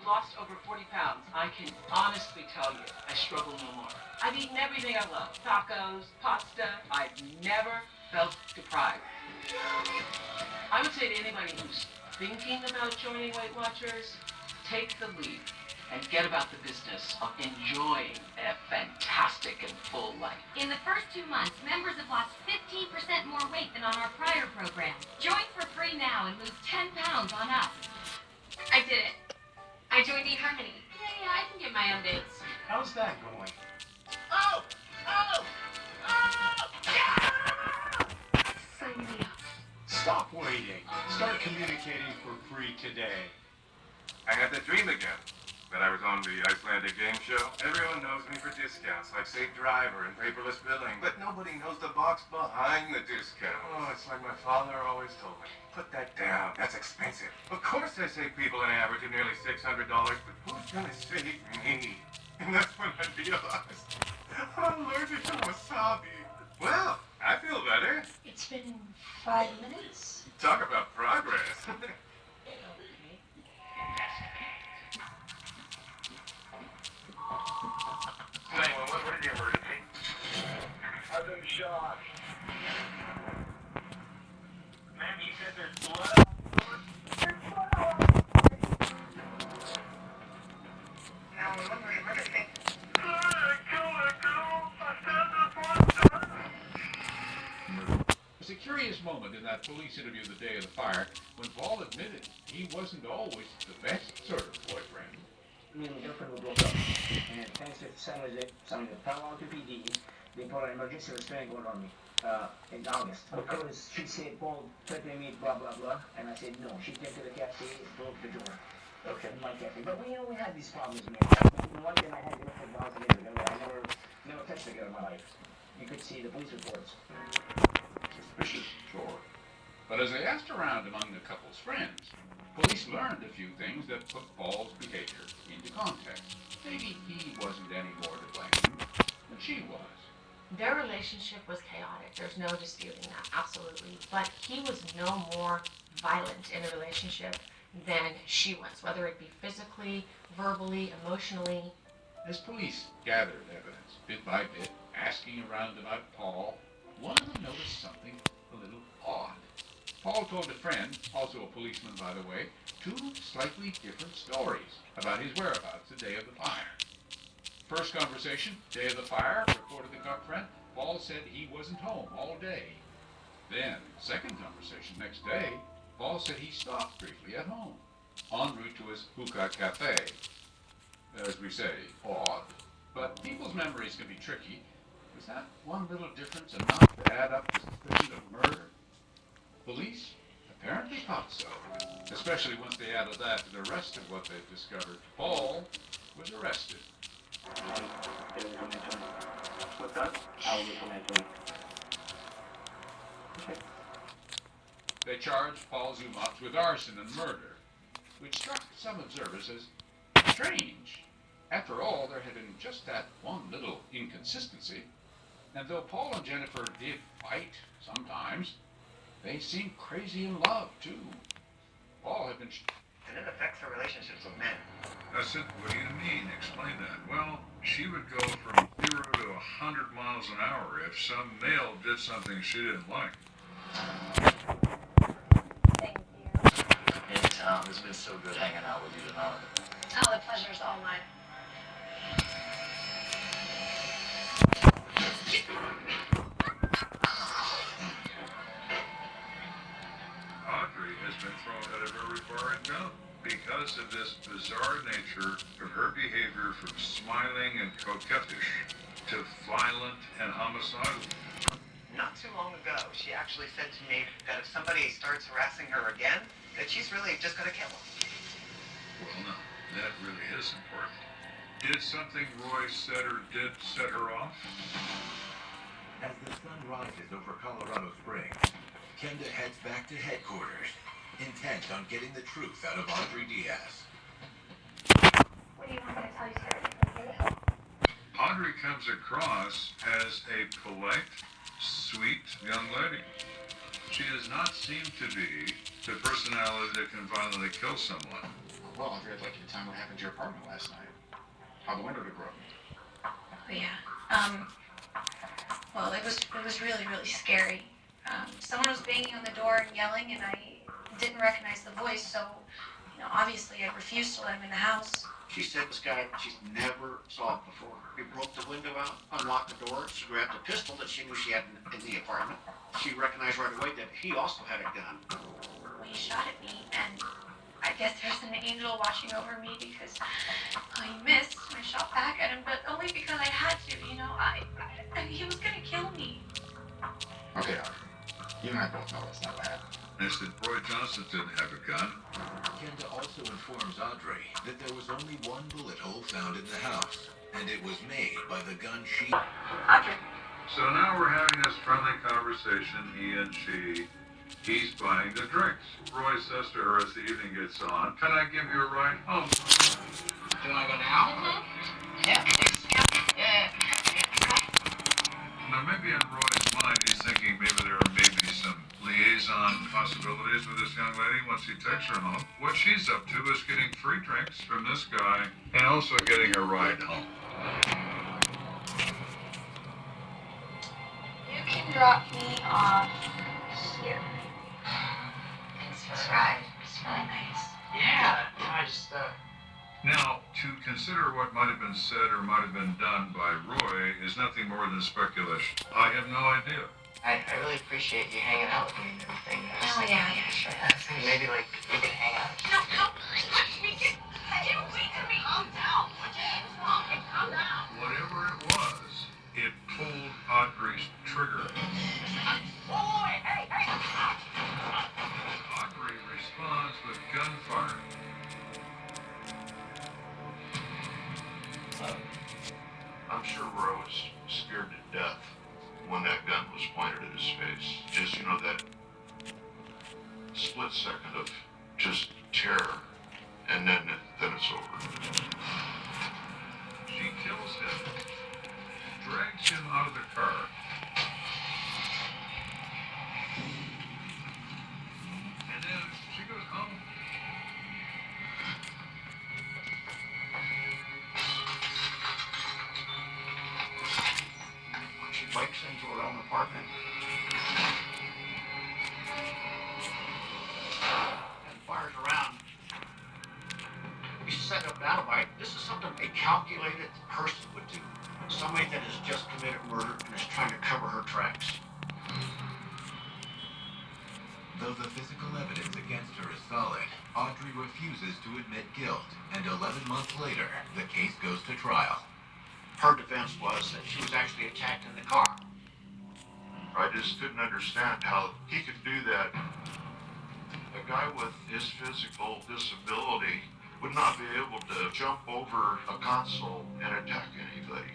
Lost over 40 pounds. I can honestly tell you, I struggle no more. I've eaten everything I love. Tacos, pasta. I've never felt deprived. I would say to anybody who's thinking about joining Weight Watchers, take the leap and get about the business of enjoying a fantastic and full life. In the first 2 months, members have lost 15% more weight than on our prior program. Join for free now and lose 10 pounds on us. I did it. I joined eHarmony. Yeah, I can get my own dates. How's that going? Oh! Oh! Oh! Sign me up. Stop waiting. Start communicating for free today. I had that dream again. That I was on the Icelandic game show. Everyone knows me for discounts like Safe Driver and paperless billing, but nobody knows the box behind the discount. Oh, it's like my father always told me. Put that down. That's expensive. Of course I save people an average of nearly $600, but who's gonna save me? And that's when I realized I'm allergic to wasabi. Well, I feel better. It's been 5 minutes. Talk about progress. What is the emergency? I've been shot. Ma'am, you said there's blood. Now, remember emergency. It was a curious moment in that police interview the day of the fire when Paul admitted he wasn't always the best sort of boyfriend. Me and my girlfriend were broke up, and thanks to San Jose, Palo Alto PD, they put an emergency restraining order on me in August. Because she said, Paul, threatening me, blah, blah, blah, and I said no. She came to the cafe, broke the door. Okay. In my cafe. But we had these problems, man. One thing I had to look at miles together. I never touched a girl in my life. You could see the police reports. Suspicious, sure. But as they asked around among the couple's friends, police learned a few things that put Paul's behavior into context. Maybe he wasn't any more to blame than she was. Their relationship was chaotic. There's no disputing that, absolutely. But he was no more violent in a relationship than she was, whether it be physically, verbally, emotionally. As police gathered evidence, bit by bit, asking around about Paul, one of them noticed something a little odd. Paul told a friend, also a policeman by the way, 2 slightly different stories about his whereabouts the day of the fire. First conversation, day of the fire, reported the cop friend, Paul said he wasn't home all day. Then, second conversation next day, Paul said he stopped briefly at home, en route to his hookah cafe. As we say, odd. But people's memories can be tricky. Was that one little difference enough to add up to suspicion of murder? Police apparently thought so, especially once they added that to the rest of what they'd discovered. Paul was arrested. What's that? I will recommend. Okay. They charged Paul Zumach with arson and murder, which struck some observers as strange. After all, there had been just that one little inconsistency, and though Paul and Jennifer did fight sometimes, they seemed crazy in love, too. Paul had been... And it affects her relationships with men. I said, what do you mean? Explain that. Well, she would go from 0 to 100 miles an hour if some male did something she didn't like. Thank you. Anytime. It's been so good hanging out with you tonight. Oh, the pleasure's all mine. Audrey has been thrown out of every bar in town because of this bizarre nature of her behavior from smiling and coquettish to violent and homicidal. Not too long ago, she actually said to me that if somebody starts harassing her again, that she's really just going to kill them. Well, no, that really is important. Did something Roy said or did set her off? As the sun rises over Colorado Springs, Kenda heads back to headquarters, intent on getting the truth out of Audrey Diaz. What do you want me to tell you, Sarah? Audrey comes across as a polite, sweet young lady. She does not seem to be the personality that can violently kill someone. Well, Audrey, I'd like you to tell me what happened to your apartment last night. How the window broke. Oh yeah. Well, it was really, really scary. Someone was banging on the door and yelling, and I didn't recognize the voice, so, obviously I refused to let him in the house. She said this guy she's never saw it before. He broke the window out, unlocked the door, she grabbed a pistol that she knew she had in the apartment. She recognized right away that he also had a gun. He shot at me, and I guess there's an angel watching over me because he missed. I shot back at him, but only because I had to, he was gonna kill me. Okay, Audrey. You and I both know that's not what happened. They said Roy Johnson didn't have a gun. Kenda also informs Audrey that there was only one bullet hole found in the house, and it was made by the gun she... Audrey. So now we're having this friendly conversation, he and she. He's buying the drinks. Roy says to her as the evening gets on, "Can I give you a ride home?" Do you want to go now? Mm-hmm. Yeah, please. Yeah. Now maybe in Roy's mind he's thinking maybe there are maybe some liaison possibilities with this young lady once he takes her home. What she's up to is getting free drinks from this guy and also getting a ride home. You can drop me off here. Thanks for the ride. It's really nice. Yeah, I just, Now, to consider what might have been said or might have been done by Roy is nothing more than speculation. I have no idea. I really appreciate you hanging out with me and everything. Oh, yeah, sure. Maybe, we could hang out. No, we can. You wait till me. Calm down. Calm down. Whatever it was, it pulled Audrey's trigger. Boy, hey. Audrey responds with gunfire. I'm sure Roy was scared to death when that gun was pointed at his face. Just, that split second of just terror, and then it's over. She kills him, drags him out of the car. And then she goes home. She breaks into her own apartment and fires around. She set up an alibi. This is something a calculated person would do. Somebody that has just committed murder and is trying to cover her tracks. Though the physical evidence against her is solid, Audrey refuses to admit guilt, and 11 months later, the case goes to trial. Her defense was that she was actually attacked in the car. I just didn't understand how he could do that. A guy with his physical disability would not be able to jump over a console and attack anybody.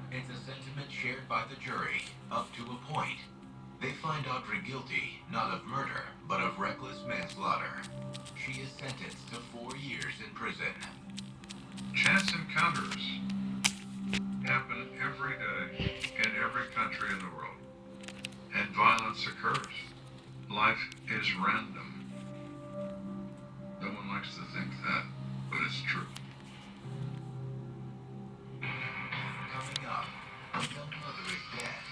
It's a sentiment shared by the jury, up to a point. They find Audrey guilty, not of murder, but of reckless manslaughter. She is sentenced to 4 years in prison. Chance encounters happen every day in every country in the world. And violence occurs. Life is random. No one likes to think that, but it's true. Coming up, a young mother is dead,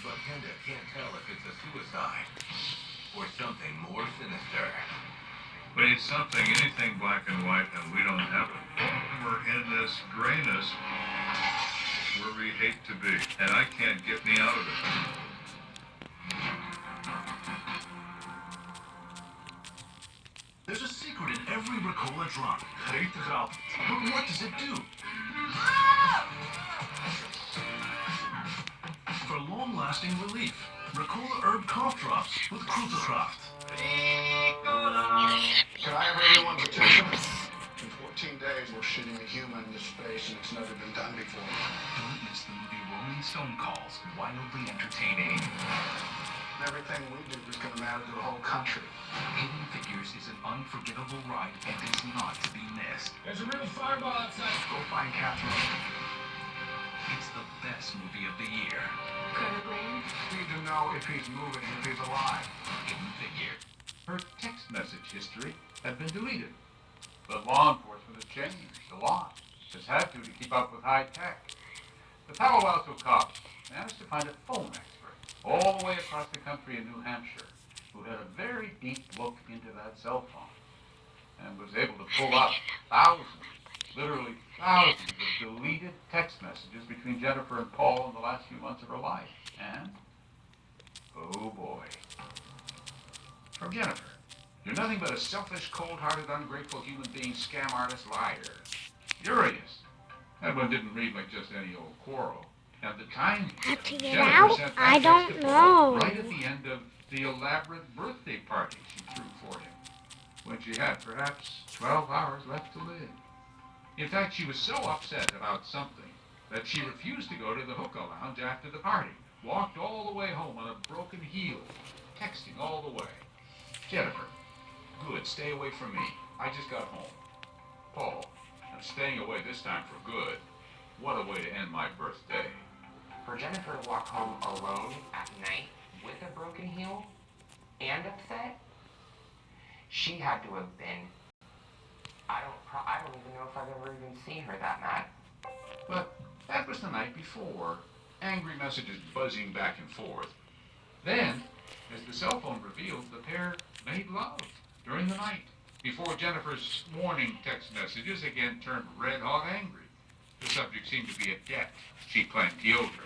but Kenda can't tell if it's a suicide or something more sinister. We need something, anything black and white, and we don't have it. We're in this grayness where we hate to be, and I can't get me out of it. There's a secret in every Ricola drop. But what does it do? For long-lasting relief, Ricola Herb Cough Drops with Krutherkraft. Could I have everyone's attention? In 14 days, we're shooting a human into space, and it's never been done before. Don't miss the movie Rolling Stone calls wildly entertaining. Everything we do is going to matter to the whole country. Hidden Figures is an unforgettable ride and is not to be missed. There's a real fireball outside. Go find Catherine. It's the best movie of the year. Need to know if he's moving, if he's alive. Hidden Figure. Her text message history had been deleted. But law enforcement has changed a lot. Has had to keep up with high tech. The Palo Alto cops managed to find a phone expert all the way across the country in New Hampshire who had a very deep look into that cell phone and was able to pull up thousands, literally thousands of deleted text messages between Jennifer and Paul in the last few months of her life. And, oh boy, from Jennifer. You're nothing but a selfish, cold-hearted, ungrateful human being, scam artist, liar. Furious. That one didn't read like just any old quarrel. And the time Have to get Jennifer out? sent that I text don't to Paul know. right at the end of the elaborate birthday party she threw for him, when she had perhaps 12 hours left to live. In fact, she was so upset about something that she refused to go to the hookah lounge after the party, walked all the way home on a broken heel, texting all the way. Jennifer, good, stay away from me. I just got home. Paul, I'm staying away this time for good. What a way to end my birthday. For Jennifer to walk home alone at night with a broken heel and upset, she had to have been, I don't even know if I've ever even seen her that mad. But that was the night before. Angry messages buzzing back and forth. Then, as the cell phone revealed, the pair made love during the night, before Jennifer's warning text messages again turned red-hot angry. The subject seemed to be a debt she claimed he owed her.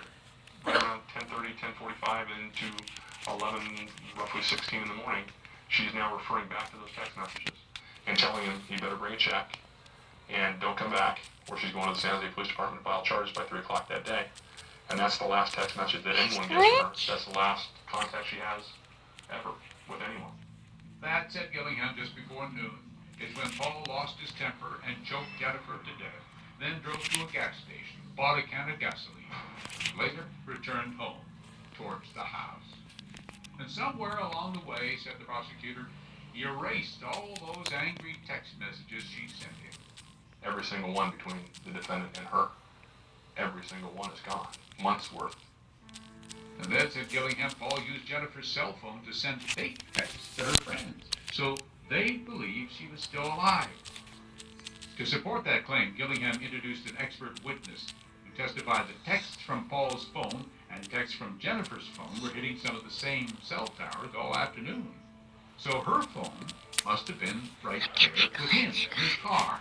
Right around 10:30, 10:45 into 11, roughly 16 in the morning, she's now referring back to those text messages and telling him he better bring a check and don't come back, or she's going to the San Jose Police Department to file charges by 3 o'clock that day. And that's the last text message that anyone gets from her. That's the last contact she has ever with anyone. That, said Gillingham, just before noon, is when Paul lost his temper and choked Jennifer to death, then drove to a gas station, bought a can of gasoline, later returned home towards the house. And somewhere along the way, said the prosecutor, he erased all those angry text messages she sent him. Every single one between the defendant and her. Every single one is gone. Months worth. And then, said Gillingham, Paul used Jennifer's cell phone to send fake texts to her friends, so they believed she was still alive. To support that claim, Gillingham introduced an expert witness who testified that texts from Paul's phone and texts from Jennifer's phone were hitting some of the same cell towers all afternoon. So her phone must have been right there with him in his car.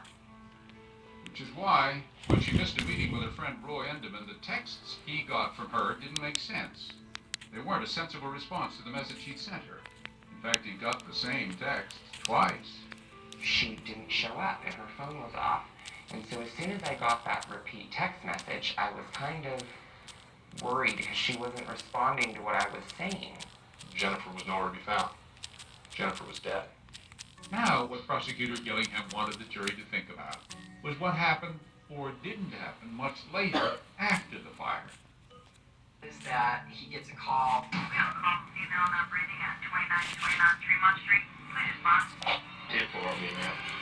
Which is why, when she missed a meeting with her friend Roy Endeman, the texts he got from her didn't make sense. They weren't a sensible response to the message he'd sent her. In fact, he got the same text twice. She didn't show up and her phone was off. And so as soon as I got that repeat text message, I was kind of worried because she wasn't responding to what I was saying. Jennifer was nowhere to be found. Jennifer was dead. Now, what Prosecutor Gillingham wanted the jury to think about was what happened or didn't happen much later after the fire. Is that he gets a call. We have a call from female not breathing at 2929 Tremont Street. Please respond. 10-4, I'll be in there.